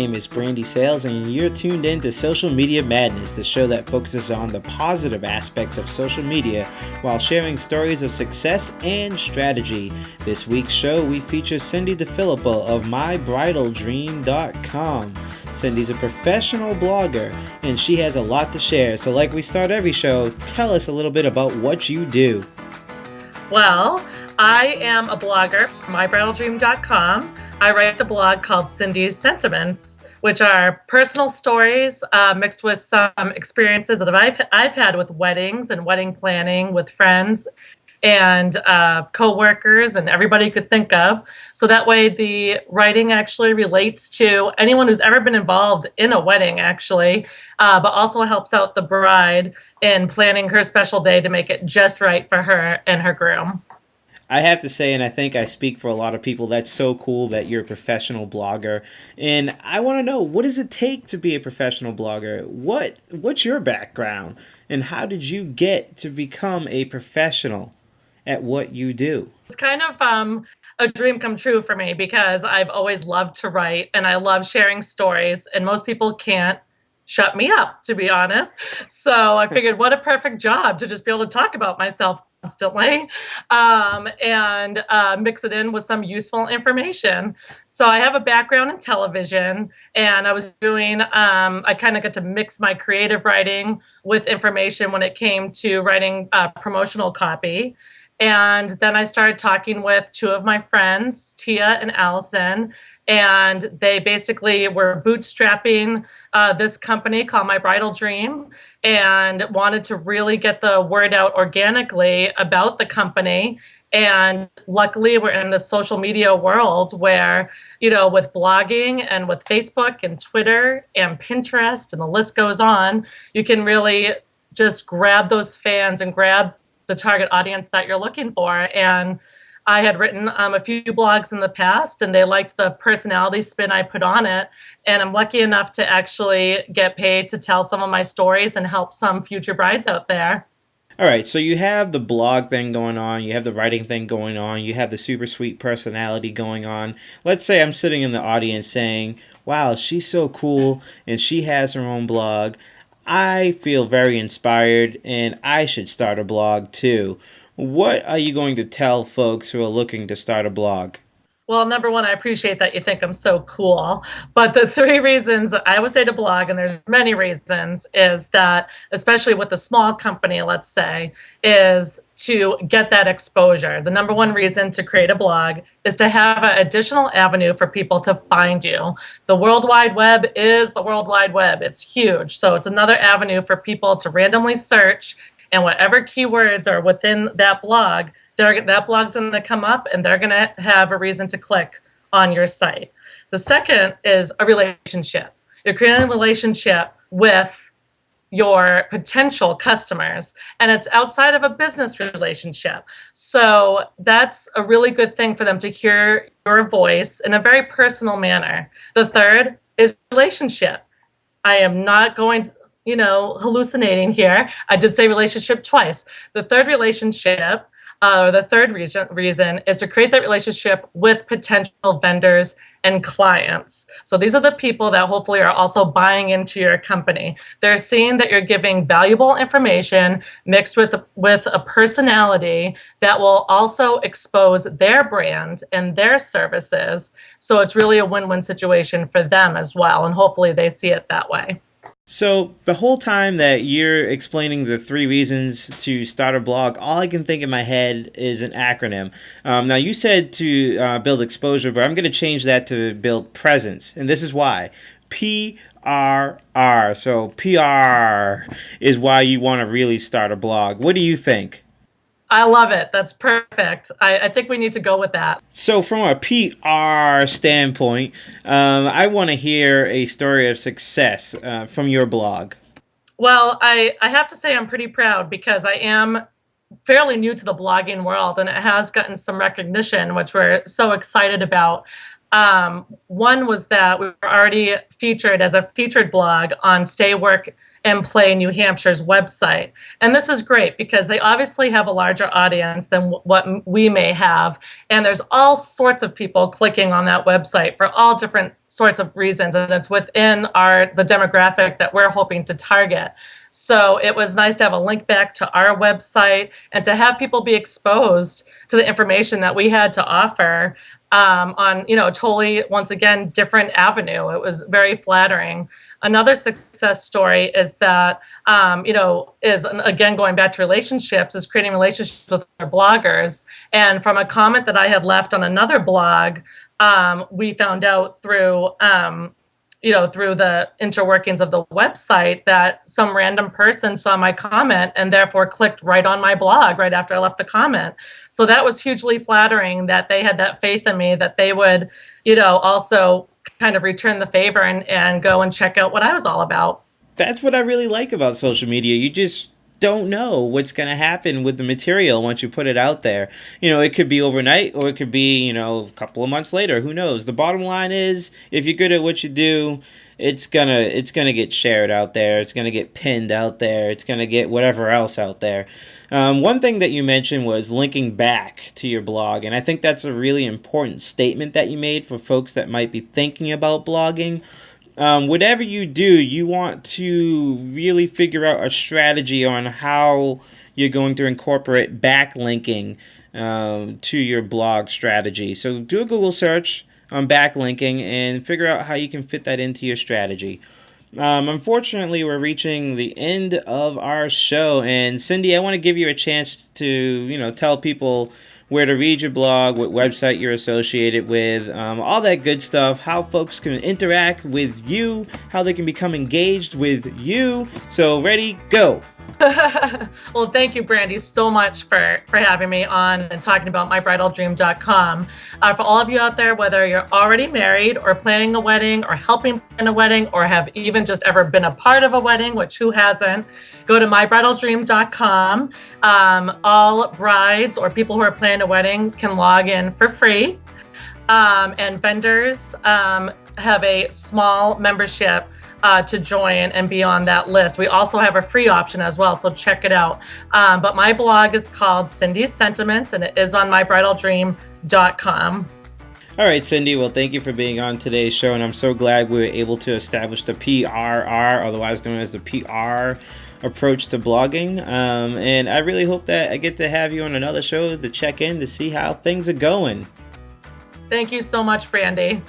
name is Brandy Sales, and you're tuned in to Social Media Madness, the show that focuses on the positive aspects of social media while sharing stories of success and strategy. This week's show, we feature Cindy DiFillipo of MyBridalDream.com. Cindy's a professional blogger, and she has a lot to share. So like we start every show, tell us a little bit about what you do. Well, I am a blogger, MyBridalDream.com. I write the blog called Cindy's Sentiments, which are personal stories mixed with some experiences that I've had with weddings and wedding planning with friends and co-workers and everybody you could think of. So that way the writing actually relates to anyone who's ever been involved in a wedding, actually, but also helps out the bride in planning her special day to make it just right for her and her groom. I have to say, and I think I speak for a lot of people, that's so cool that you're a professional blogger. And I want to know, what does it take to be a professional blogger? What's your background? And how did you get to become a professional at what you do? It's kind of a dream come true for me because I've always loved to write and I love sharing stories, and most people can't shut me up, to be honest. So I figured, what a perfect job to just be able to talk about myself constantly and mix it in with some useful information. So I have a background in television, and I was doing, I kind of got to mix my creative writing with information when it came to writing promotional copy. And then I started talking with two of my friends, Tia and Allison, and they basically were bootstrapping this company called My Bridal Dream and wanted to really get the word out organically about the company. And luckily, we're in the social media world where, you know, with blogging and with Facebook and Twitter and Pinterest, and the list goes on, you can really just grab those fans and grab the target audience that you're looking for. And I had written a few blogs in the past, and they liked the personality spin I put on it. And I'm lucky enough to actually get paid to tell some of my stories and help some future brides out there. All right, so you have the blog thing going on, you have the writing thing going on, you have the super sweet personality going on. Let's say I'm sitting in the audience saying, wow, she's so cool, and she has her own blog. I feel very inspired, and I should start a blog too. What are you going to tell folks who are looking to start a blog? Well, number one, I appreciate that you think I'm so cool. But the three reasons I would say to blog, and there's many reasons, is that, especially with a small company, let's say, is to get that exposure. The number one reason to create a blog is to have an additional avenue for people to find you. The World Wide Web is the World Wide Web. It's huge. So it's another avenue for people to randomly search, and whatever keywords are within that blog, that blog's going to come up, and they're going to have a reason to click on your site. The second is a relationship. You're creating a relationship with your potential customers, and it's outside of a business relationship. So that's a really good thing for them to hear your voice in a very personal manner. The third is relationship. I am not going to, hallucinating here. I did say relationship twice. The third relationship, the third reason is to create that relationship with potential vendors and clients. So these are the people that hopefully are also buying into your company. They're seeing that you're giving valuable information mixed with a personality that will also expose their brand and their services. So it's really a win-win situation for them as well. And hopefully they see it that way. So the whole time that you're explaining the three reasons to start a blog, all I can think in my head is an acronym. Now, you said to build exposure, but I'm going to change that to build presence. And this is why. PRR. So PR is why you want to really start a blog. What do you think? I love it. That's perfect. I think we need to go with that. So from a PR standpoint, I want to hear a story of success from your blog. Well, I have to say I'm pretty proud because I am fairly new to the blogging world, and it has gotten some recognition, which we're so excited about. One was that we were already featured as a featured blog on Stay Work and Play New Hampshire's website. And this is great because they obviously have a larger audience than what we may have. And there's all sorts of people clicking on that website for all different sorts of reasons. And it's within the demographic that we're hoping to target. So it was nice to have a link back to our website and to have people be exposed to the information that we had to offer on, totally, once again, different avenue. It was very flattering. Another success story is that, again, going back to relationships, is creating relationships with our bloggers. And from a comment that I had left on another blog, we found out through the interworkings of the website that some random person saw my comment and therefore clicked right on my blog right after I left the comment. So that was hugely flattering that they had that faith in me that they would, also kind of return the favor and go and check out what I was all about. That's what I really like about social media. You just don't know what's going to happen with the material once you put it out there. It could be overnight or it could be, a couple of months later. Who knows? The bottom line is, if you're good at what you do, it's gonna get shared out there. It's gonna get pinned out there. It's gonna get whatever else out there. One thing that you mentioned was linking back to your blog, and I think that's a really important statement that you made for folks that might be thinking about blogging. Whatever you do, you want to really figure out a strategy on how you're going to incorporate backlinking to your blog strategy. So do a Google search on backlinking and figure out how you can fit that into your strategy. Unfortunately, we're reaching the end of our show, and Cindy, I want to give you a chance to, tell people where to read your blog, what website you're associated with, all that good stuff, how folks can interact with you, how they can become engaged with you. So ready, go. Well, thank you, Brandy, so much for having me on and talking about mybridaldream.com. For all of you out there, whether you're already married or planning a wedding or helping plan a wedding or have even just ever been a part of a wedding, which who hasn't, go to mybridaldream.com. All brides or people who are planning a wedding can log in for free. And vendors have a small membership to join and be on that list. We also have a free option as well, so check it out. But my blog is called Cindy's Sentiments, and it is on mybridaldream.com. All right, Cindy, well, thank you for being on today's show, and I'm so glad we were able to establish the PRR, otherwise known as the PR approach to blogging. And I really hope that I get to have you on another show to check in to see how things are going. Thank you so much, Brandy.